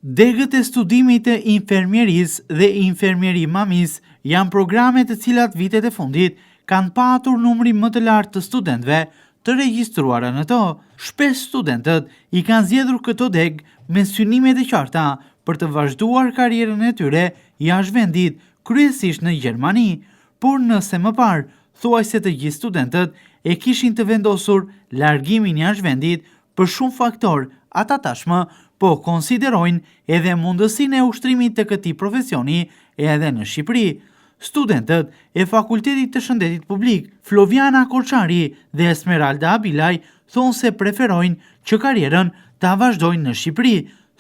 Degët e studimit të infermierisë dhe infermieri mamis janë programe të cilat vitet e fundit kanë patur numri më të lartë të studentëve të regjistruara në to. Shpesh studentët i kanë zgjedhur këto degë me synime të qarta për të vazhduar karrierën e tyre jashtë vendit, kryesisht në Gjermani, por nëse më parë thuajse të gjithë studentët e kishin të vendosur largimin jashtë vendit për shumë faktor, ata tashmë po konsiderojnë edhe mundësinë e ushtrimit të këtij profesioni edhe në Shqipëri. Studentët e Fakultetit të Shëndetit Publik, Floviana Korçari dhe Esmeralda Abilaj, thonë se preferojnë që karrierën ta vazhdojnë në Shqipëri.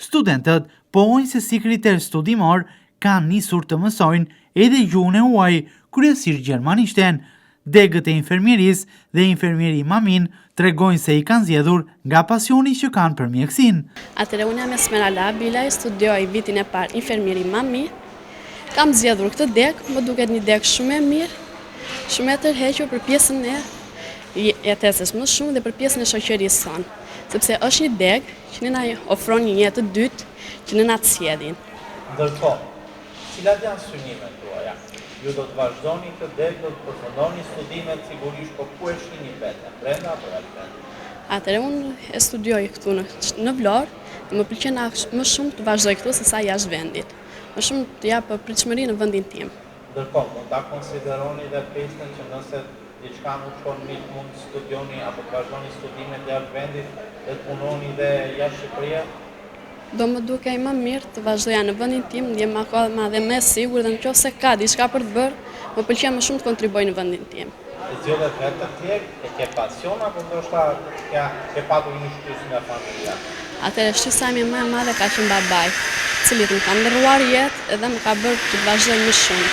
Studentët pohojnë se si kriter studimor kanë nisur të mësojnë edhe gjuhën e huaj, kryesisht gjermanishten. Degët e infermierisë dhe infermieri mamin tregojnë se i kanë zgjedhur nga pasioni që kanë për mjekësinë. Atëherë unë jam Esmeralda Abilaj, studioj vitin e parë infermieri mami. Kam zgjedhur këtë degë, më duket një degë shumë e mirë, shumë e tërhequr për pjesën e tezës më shumë dhe për pjesën e shoqërisë sonë, sepse është një degë që na ofron një jetë të dytë që na sjellin. Ndërkohë, cilat janë synimet tuaja? Ju do të vazhdoni këtë degë, do të përfundoni studimet sigurisht, po ku e shihni veten, brenda apo jashtë? Atëherë unë e studioj këtu në Vlorë, dhe më pëlqen më shumë të vazhdoj këtu se sa jashtë vendit. Më shumë të jap pritshmëri në vendin tim. Ndërkohë, mund ta konsideroni dhe pjesën që nëse diçka nuk shkon mirë, mund të studioni apo të vazhdoni studimet jashtë vendit dhe të punoni dhe jashtë Shqipërisë? Do më duke më mirë të vazhdoja në vendin tim, ndjem akoma dhe më sigur dhe nëse ka diçka për të bërë, më pëlqen më shumë të kontribuoj në vendin tim. E zgjedhët vetë të tjerë, e ke pasion apo ndoshta ke patur një shtysë nga familja? Atëherë shtysa ime më e madhe ka qenë babai, i cili më ka ndërruar jetë edhe më ka bërë të vazhdoj më shumë.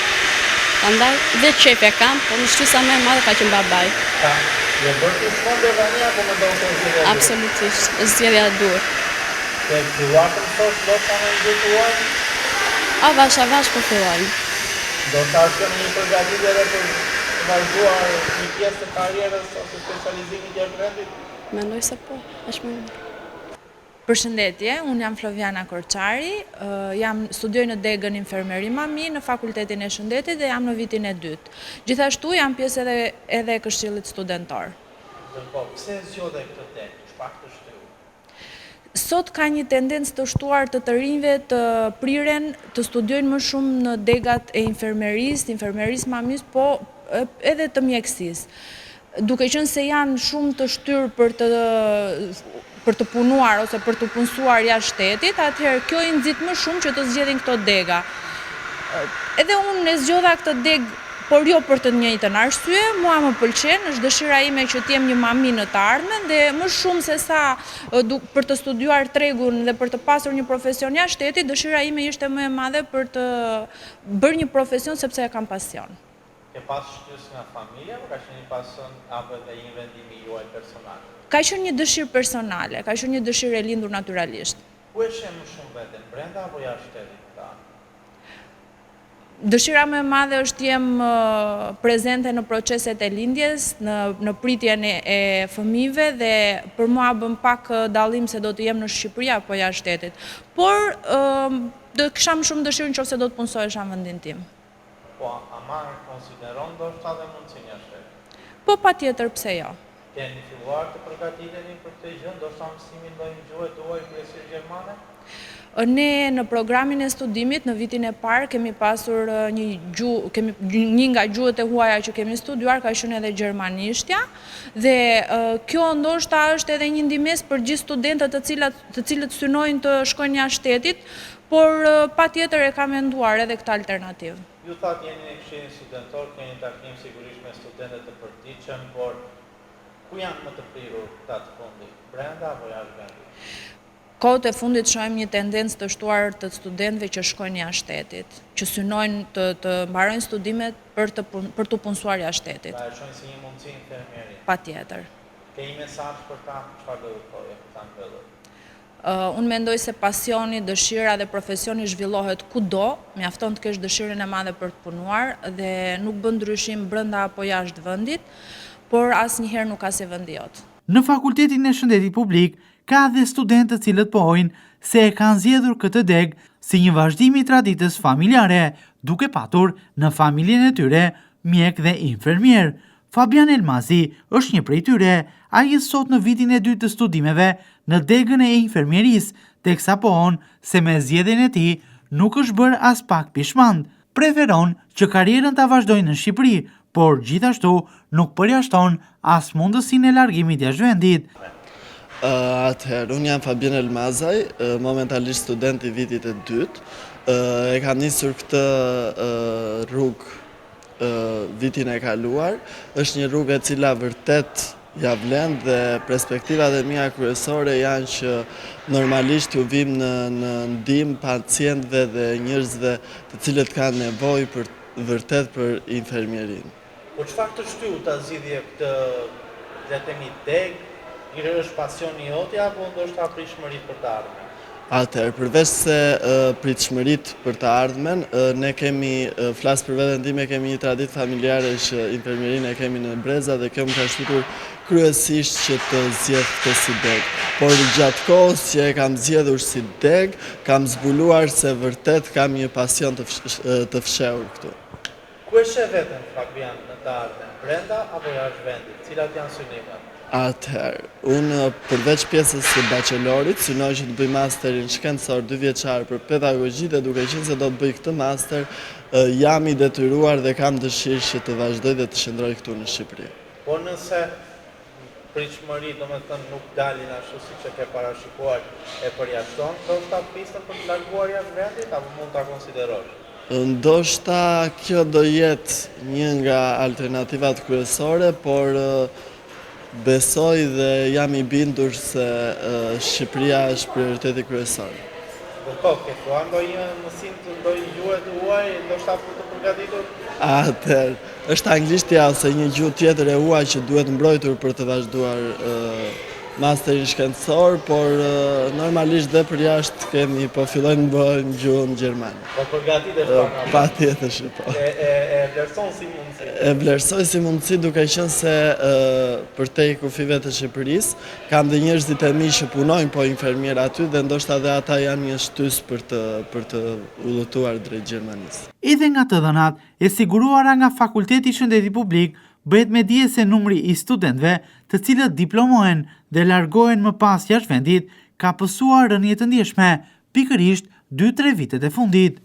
Prandaj dhe qejf e kam, por shtysa më e madhe ka qenë babai. Je bërë të shkondë tani apo më do të zgjedhë? Absolutisht, zgjedhja e dur. Te filluar të mësosh ndoshta në një tuaj? Avash po fillojmë. Do të keni një përgatitje edhe për të vazhduar një pjesë të karrierës ose specializimit jashtë vendit? Mendoj se po, është më mirë. Përshëndetje, unë jam Floviana Korçari, studioj në degën infermieri mami në Fakultetin e Shëndetit dhe jam në vitin e dytë. Gjithashtu jam pjesë edhe e Këshillit Studentar. Pse zgjodhe këtë degë? Çfarë të shtyr? Sot ka një tendencë të shtuar të rinjve të priren të studiojnë më shumë në degat e infermerisë mamis, po edhe të mjekësisë. Duke qenë se janë shumë të shtyr për të punuar ose për të punësuar jashtë shtetit, atëherë kjo i nxit më shumë që të zgjedhin këto dega. Edhe unë e zgjodha këtë degë, por jo për të njëjtën arsye, mua më pëlqen, është dëshira ime që të jem një mami në të ardhmen dhe më shumë se sa për të studiuar tregun dhe për të pasur një profesion jashtë shtetit, dëshira ime ishte më e madhe për të bërë një profesion sepse e kam pasion. Ke pas shtysë nga familja apo ka qenë një pasion apo edhe një vendim i juaj personal? Ka qenë një dëshirë personale, ka qenë një dëshirë e lindur natyralisht. Ku e sheh më shumë veten, brenda apo jashtë shtetit? Dëshira më e madhe është jem prezente në proceset e lindjes, në pritjen e fëmijëve dhe për mua bën pak dallim se do të jem në Shqipëri apo jashtë shtetit. Por do kisha më shumë dëshirë nëse do të punësohesha në vendin tim. Po, ama konsideron ndoshta edhe mundësinë jashtë shtetit? Po patjetër, pse jo. Keni filluar të përgatiteni për këtë gjë, ndoshta mësimin do një gjuhë tuaj kryesisht gjermane? Ne në programin e studimit në vitin e parë kemi pasur një nga gjuhët e huaja që kemi studiuar ka qenë edhe gjermanishtja dhe kjo ndoshta është edhe një ndihmës për gjithë studentët të cilët synojnë të shkojnë jashtë shtetit, por patjetër e kam menduar edhe këtë alternativë. Ju thatë jeni në Këshillin Studentar, keni takim sigurisht me studentët të përditshëm, por ku janë më të prirur këta të fundit, brenda apo jashtë vendit? Kohët e fundit shohim një tendencë të shtuar të studentëve që shkojnë jashtë shtetit, që synojnë të mbarojnë studimet për të punësuar jashtë shtetit. Pra e shohin si një mundësi infermieri. Patjetër. Ke një mesazh për ta, çfarë do të thoje për ta mbyllur? Unë mendoj se pasioni, dëshira dhe profesioni zhvillohet kudo, mjafton të kesh dëshirën e madhe për të punuar dhe nuk bën ndryshim brenda apo jashtë vendit, por asnjëherë nuk ka se vendi jot. Në Fakultetin e Shëndetit Publik ka dhe studentë të cilët pohojnë se e kanë zgjedhur këtë deg si një vazhdim i traditës familjare, duke patur në familjen e tyre mjek dhe infermier. Fabian Elmazi është një prej tyre, ai sot në vitin e 2 të studimeve në degën e infermierisë, teksa pohon se me zgjedhjen e tij nuk është bërë as pak pishmand. Preferon që karrierën ta vazhdojë në Shqipëri, por gjithashtu nuk përjashton as mundësinë e largimit jashtë vendit. Atëherë, unë jam Fabian Elmazaj, momentalisht student i vitit e 2. E kam nisur këtë rrugë vitin e kaluar. Është një rrugë e cila vërtet ja vlen dhe perspektivat e mia kryesore janë që normalisht ju vim në ndihmë pacientëve dhe njerëzve të cilët kanë nevojë vërtet për infermierin. Po çfarë të shtyu ta zgjidhje këtë, le të themi, deg? Është pasioni joti apo ndoshta pritshmëri për të ardhmen? Atëherë, përveç se pritshmërit për të ardhmen, ne kemi, flas për veten time, kemi një traditë familjare që infermierin e kemi në breza dhe kjo më ka shtytur kryesisht që të zgjedh këtë si deg. Por gjatë kohës që e kam zgjedhur si deg, kam zbuluar se vërtet kam një pasion të fshehur këtu. Ku e sheh veten Fabian në të ardhmen, brenda apo jashtë vendit? Cilat janë synimet? Atëherë, unë përveç pjesës së bachelorit, synoj që të bëj masterin shkencor 2 vjeçar për pedagogji dhe duke qenë se do të bëj këtë master, jam i detyruar dhe kam dëshirë që të vazhdoj dhe të qëndroj këtu në Shqipëri. Po nëse pritshmëri, domethënë nuk dalin ashtu siç e ke parashikuar, e përjashton, ndoshta pistën për të larguar jashtë vendit apo mund ta konsiderosh? Ndoshta kjo do jetë një nga alternativat kryesore, por besoj dhe jam i bindur se Shqipëria është prioriteti kryesor. Po, ke thua ndonjë mësim të ndonjë gjuhë të huaj, ndoshta për të përgatitur? Atëherë, është anglishtja ose një gjuhë tjetër e huaj që duhet mbrojtur për të vazhduar masterin shkencor, por normalisht dhe për jashtë kemi, po fillojmë të bëjmë gjuhën gjermane. Po përgatitesh pak. Patjetër po. E vlerëson si mundësi? E vlerësoj si mundësi duke qenë se për te kufive të Shqipërisë kam dhe njerëzit e mi që punojnë po infermier aty dhe ndoshta dhe ata janë një shtys për të udhëtuar drejt Gjermanisë. Edhe nga të dhënat e siguruara nga Fakulteti i Shëndetit Publik, bëhet me dije se numri i studentëve të cilët diplomohen dhe largohen më pas jashtë vendit ka pësuar rënje të ndjeshme, pikërisht 2-3 vitet e fundit.